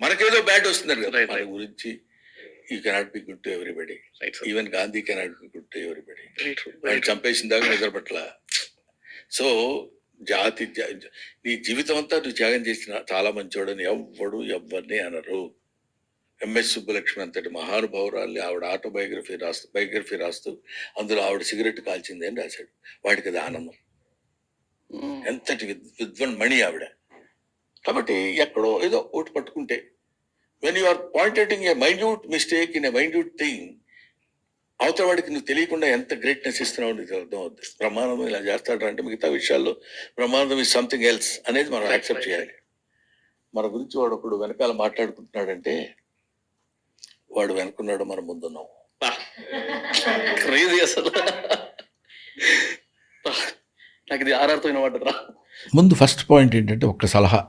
మనకేదో బ్యాడ్ వస్తున్నారు కదా మన గురించి. You cannot be good to everybody. Even Gandhi cannot be good to everybody. వాళ్ళు చంపేసిన దాకా నిద్రపట్ల. సో జాతి నీ జీవితం అంతా నువ్వు త్యాగం చేసిన చాలా మంచివాడని ఎవరిని అనరు. ఎంఎస్ సుబ్బలక్ష్మి అంతటి మహానుభావురాల్ని ఆవిడ బయోగ్రఫీ రాస్తూ అందులో ఆవిడ సిగరెట్ కాల్చింది అని రాశాడు. వాడికి అది ఆనందం. ఎంతటి విద్వన్ మణి ఆవిడ. కాబట్టి ఎక్కడో ఏదో ఒకటి పట్టుకుంటే when you are pointing a minute mistake in a minute thing, అవతల వాడికి నువ్వు తెలియకుండా ఎంత గ్రేట్నెస్ ఇస్తున్నావు నీకు అర్థం అవుతుంది. బ్రహ్మానందం ఇలా చేస్తాడు అంటే మిగతా విషయాల్లో బ్రహ్మానందం ఇస్ సంథింగ్ ఎల్స్ అనేది మనం యాక్సెప్ట్ చేయాలి. మన గురించి వాడు ఒకడు వెనకాల మాట్లాడుకుంటున్నాడంటే వాడు వెనుకున్నాడు, మనం ముందున్నాం. క్రేజీ అసలు. నాకు ఇది ఆర్ఆర్తో వినబడ్డరా. ముందు ఫస్ట్ పాయింట్ ఏంటంటే ఒక్క సలహా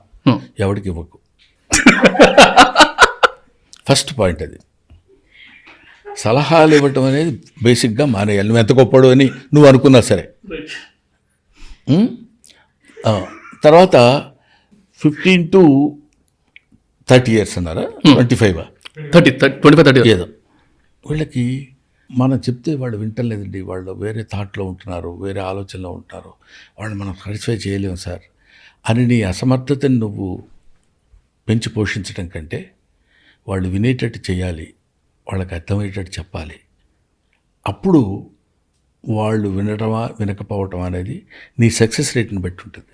ఎవరికి ఇవ్వకు. ఫస్ట్ పాయింట్ అది. సలహాలు ఇవ్వటం అనేది బేసిక్గా మానేయాలి. నువ్వు ఎంత గొప్పడు అని నువ్వు అనుకున్నా సరే. తర్వాత 15 to 30 years అన్నారా? 25 ఏదో. వీళ్ళకి మనం చెప్తే వాళ్ళు వింటలేదండి, వాళ్ళు వేరే థాట్లో ఉంటున్నారు, వేరే ఆలోచనలో ఉంటున్నారు, వాళ్ళు మనం సాటిస్ఫై చేయలేము సార్ అని నీ అసమర్థతని నువ్వు పెంచి పోషించడం కంటే వాళ్ళు వినేటట్టు చేయాలి, వాళ్ళకి అర్థమయ్యేటట్టు చెప్పాలి. అప్పుడు వాళ్ళు వినటమా వినకపోవటం అనేది నీ సక్సెస్ రేట్ని బట్టి ఉంటుంది.